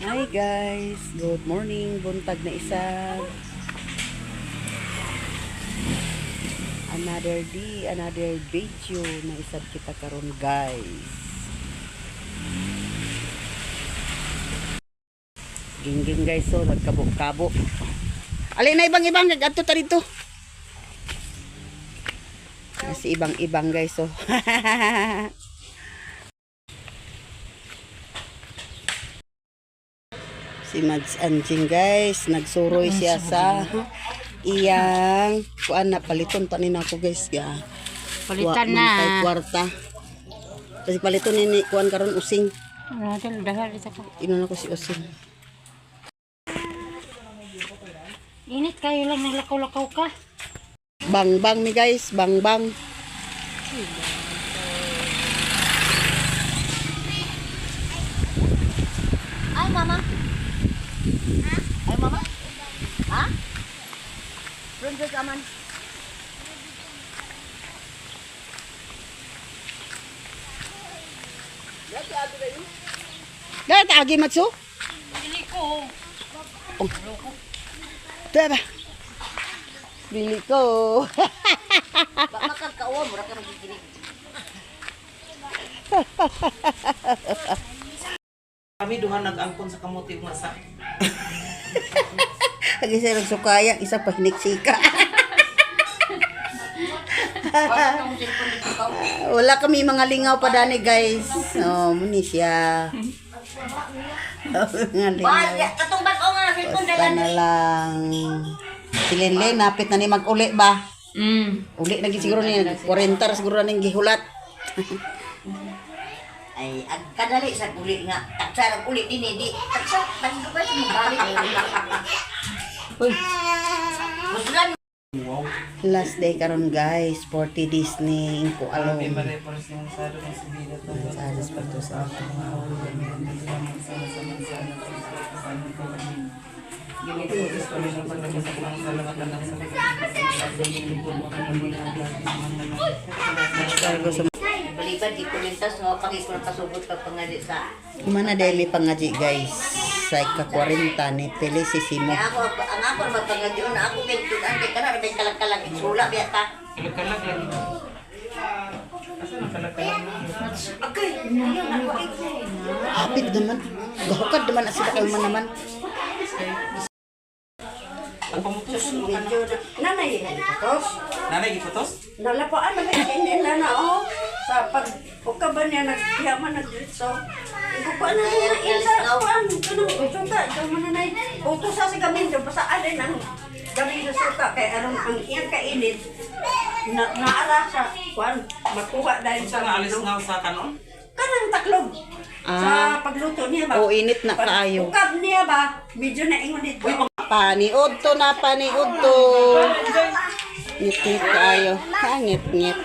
Hi guys, good morning, buntag na isa. Another day, another video na isad kita karon guys. Gingging guys, so nagkabo-kabo. Alin na ibang-ibang, nag-adto ta dito. Kasi ibang-ibang guys, so. Si Mads Anjing guys, nagsuroy siya sa iyang kuan na paliton pa nina ko guys ya. Palitan na. Kay kwarta. Kasi paliton ni kuan karon using. Dahil isa ka. Inuna ko si using. Init kayo lang naglakaw-lakaw ka. Bang mi guys, bang. Ay mama. Ay mama. Ha? Princess aman. Dati agi matso? Bili ko. Oh. Diba? Bili ko. Bakit ka uwa, mura ka magiginig. Kami duha nag-angkon sa kamote nga sa. Lagi saya nagsukaya, isa pa hiniksika. Wala kami mga lingaw pa dani guys. Oh, muni siya. Mga lingaw. Katong bag-o nga cellphone Basta na lang. Si Lenlen, napit na ni mag-uli ba? Uli na siguro ni 40 siguro na ning gihulat. Ay, ang kadali sa uli nga. Taksa ang uli din, hindi. Taksa, tagdo ba sa mabalik? Uy, Muslan. last day karon guys, 40 Disney ko along. Kami ma-reference yung sado ng sibila to. Salas pa to sa Balibad, di kulintas, no? Pakikul pasubot ka pangali sa... Kumana dahil pangaji guys. Sa ika-40 ni Pili si Simo. Kaya ako, ang ako magpangadyo na ako bentunan, kaya ka na, may kalag-kalag, sula, biya ka. Kalag-kalag lagi. Asa na kalag-kalag? Okay, yun ako, Hapit naman. Gahukad naman ang sila kayo man naman. Ang pamutuson mo ka na. Nanay, tos. Nanay, giputos? Nalapaan na kayo na na, oh. Sa pag, uka ba niya, nagyaman, nagdiritso. Ikukuha na niya, isa, kuhaan, kanang suka, ito mo na na, utos sa si gamin, ito, basaan din ang gamin na suka, kaya anong ang iyang kainit, naara sa, kuhaan, makuha dahil Sa sa alis nga sa kanon? kanang taklog. Sa pagluto niya ba? O init na kaayo. Ukab niya ba? Medyo na ingon dito. Paniod to na paniod to. Ngit-ngit kaayo. Ha, ngit-ngit.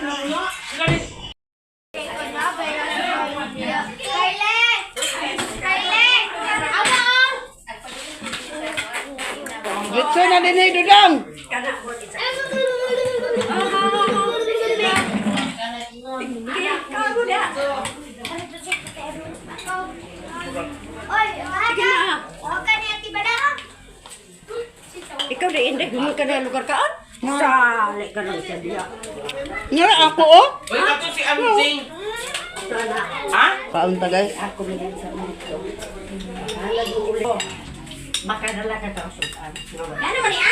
Gitso na din ay dudang. Kago na. Sige na. Ikaw na hindi, gumun ka na lugar kaan? Sali ka lang sa diya. Nga ako oh. Uy, kato si Amjing! Ha? Kaunta guys. Ako na lang sa mga halag mo ulit. Baka na lang ka kausutan. Ano ba niya?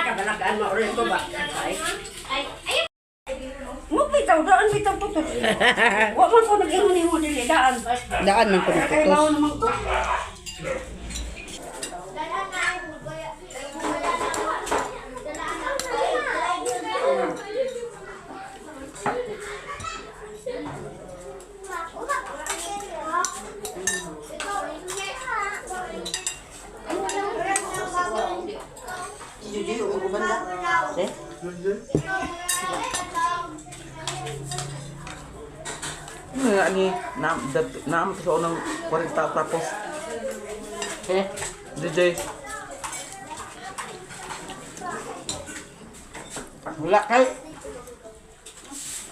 Kabalagaan mo ulit ko ba? Bitaw, daan bitaw putos. Huwag man ko nag-ingon mo dili, daan. Daan man ko Kaya bawa naputos. naman ko. Juju, uban na. Eh? Nga ni, naam to sa unang 40 tapos. DJ. Wala kay.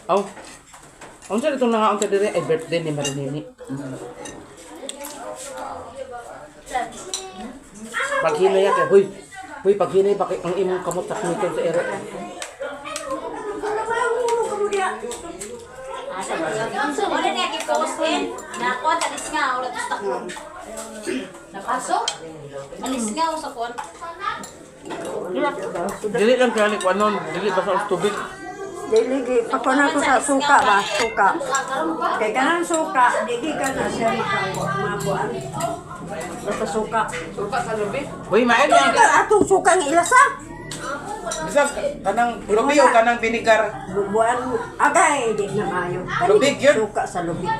Aw. Ang sa itong nangaon sa dire ay birthday ni Marinini. Paghinay ya kay, huy, paghinay ba kay ang imong kamot sa nito sa ere. Wala niya ki-post in. Nako, alis nga. Wala to stock. Napasok? Alis nga sa kuwan. Dili lang kaya ni kuanon, dili ba sa tubig. Dili pakunan ko sa suka ba? Suka. Kay kanang suka, dili ka na siya mabuan. Basta suka. Suka sa lubi. Huy, main Ito na. atong suka ng ilasa. Bisag kanang lubi o kanang binigar. Bubuan agay di na mayo. Lubig yun? Suka sa lubig.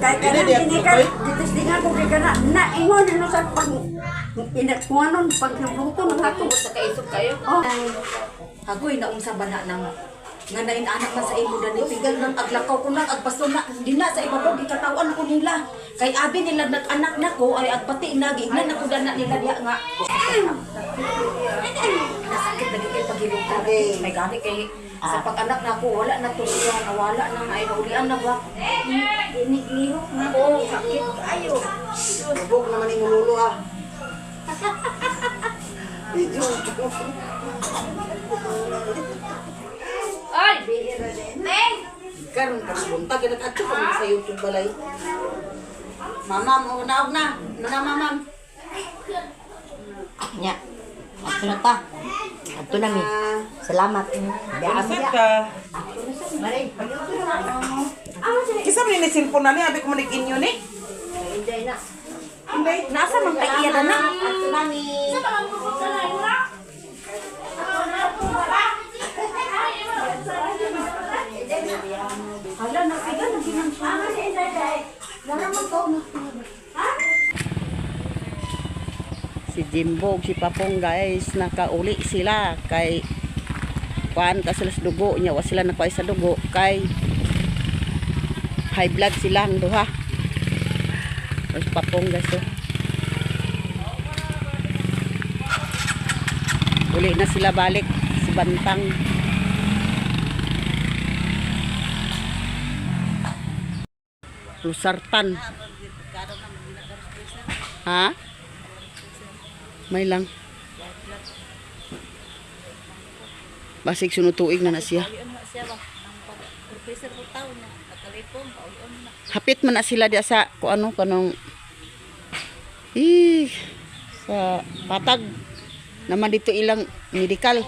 Kay kanang Dili, di, binikan, lubig. ditis di nga ko kay kana na ingon no sa pag inatkuanon pag nabruto ng ato. Sa kaisog kayo. Oh. Hagoy na unsa bana nang nga nain anak man sa imo dani pigal nang aglakaw ko nang agpasto na di na sa ibabaw gikatawan ko nila kay abi nila nag-anak nako ay agpati nagi na nako dana nila diha nga nasakit lagi kay paghilom ka may gani kay sa pag-anak nako wala na to siya nawala nang ay naulian na ba inigihok na ko sakit ayo Bubog naman yung lulo ha. ay bihira din Karon ka buntag na ato kami sa YouTube balay. Mamam, unaog na. Mamam. nya ato na ta ato na mi salamat Nasaan ka? Kisa mo ni cellphone na ni abi ko manig inyo ni. Hindi. nasa man kay iya na Ato na ni. hala na piga na ginang naman ko na Si Jimbo ug si Papong guys, nakauli sila kay kuan ka sila sa dugo niya, wa sila nakuha sa dugo kay high blood sila ang duha. Tapos Papong guys oh. Uli na sila balik si Bantang. Lusartan. Ha? May lang. Basig sunutuig na siya. Hapit man na sila diya sa kung ano kanong sa patag naman dito ilang medical.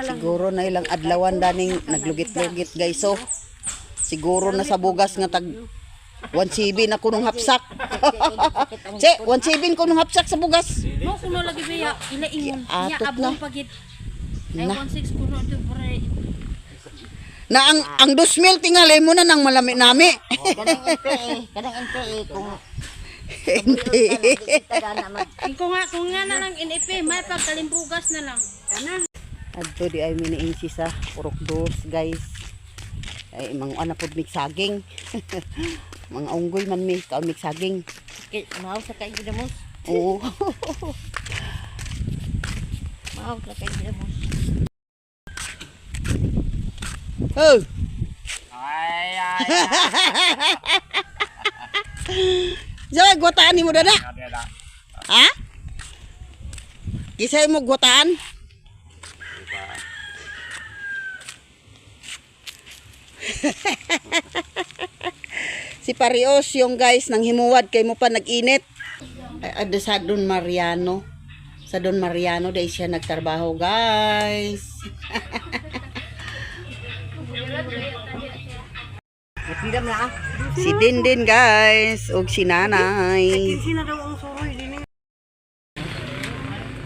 Siguro na ilang adlawan daning naglugit-lugit guys so. Siguro na sa bugas nga tag 1.7 na kunong hapsak. Che, 1.7 kunong hapsak sa bugas. Mo kuno lagi biya ila ingon nya Atot abong na. pagid. Ay Na. 16 kuno to pre. Na ang 2,000 tingali mo na nang malami-nami. kanang NPE kung Hindi. Kung nga na lang NFP may pagkalimbugas na lang. Kana. Adto di ay miniinsi sa purok dos guys. Ay mga anak pod mig saging. Mga unggoy man mi kaon mig saging. mau sa kay gidamos Oo. mau sa kay gidamos Oh. Joy, gotaan ni mo dana. Ha? Kisay mo gotaan? Si Parios yung guys nang himuwad kay mo pa nag-init. Ada sa Don Mariano. Sa Don Mariano dahil siya nagtrabaho guys. Napidam na ah. Si Dindin guys ug si Nanay. Sino daw ang suroy din?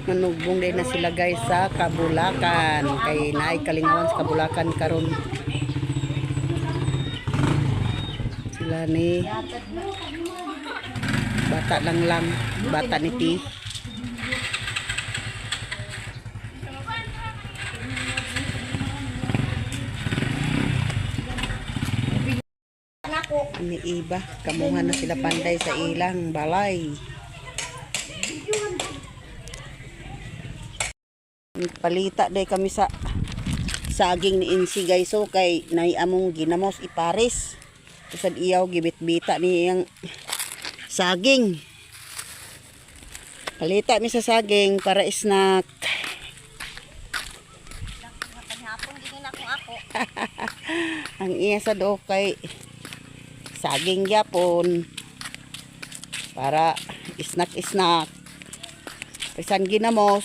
Manugbong din na sila guys sa Kabulakan. Kay naay kalingawan sa Kabulakan karon. Sila ni bata lang bata ni Ti. Ni iba kamuhan na sila panday sa ilang balay. Palita day kami sa saging ni Insi guys. So kay naiamong ginamos ipares. Isad iyaw gibit-bita ni yang saging. Palita mi sa saging para snack. Ang iya sa do kay saging yapon para snack. Pisan ginamos.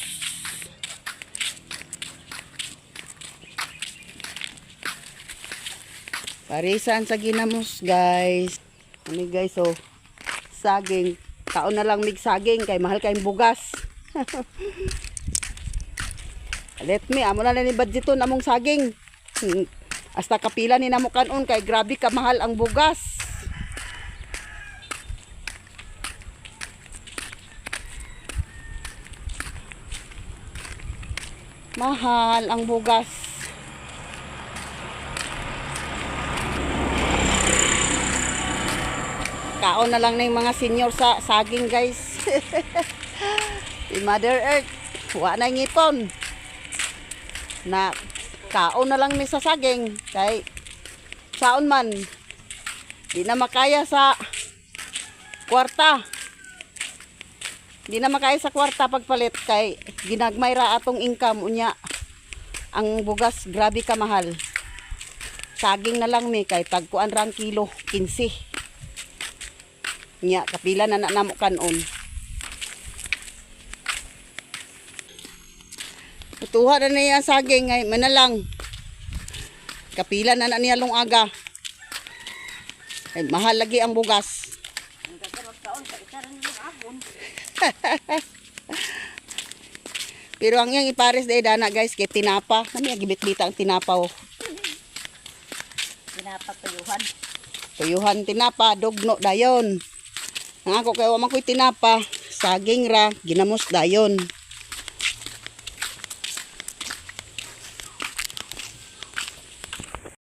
Parisan sa ginamos guys. Ano guys oh. Saging. Taon na lang mig saging kay mahal kayong bugas. Let me amo na ni budgeton among saging. Hasta kapila ni namo kanon kay grabe ka mahal ang bugas. Mahal ang bugas. Kaon na lang na yung mga senior sa saging guys. Si Mother Earth, wa na ngipon. Na kaon na lang ni sa saging. Kay saon man, di na makaya sa kwarta. Di na makaya sa kwarta pagpalit kay ginagmay ra atong income unya. Ang bugas grabe ka mahal. Saging na lang mi kay pagkuan rang kilo 15. Nya kapila na namo kanon. Tuwa na niya saging ngay manalang. Kapila na niya long aga. Ay, mahal lagi ang bugas. Pero ang yang ipares day dana guys kay tinapa. Kami gibit-bita ang tinapa oh. Tinapa tuyuhan. Tuyuhan tinapa dugno dayon. Ang ako kay wa man koy tinapa, saging ra ginamos dayon.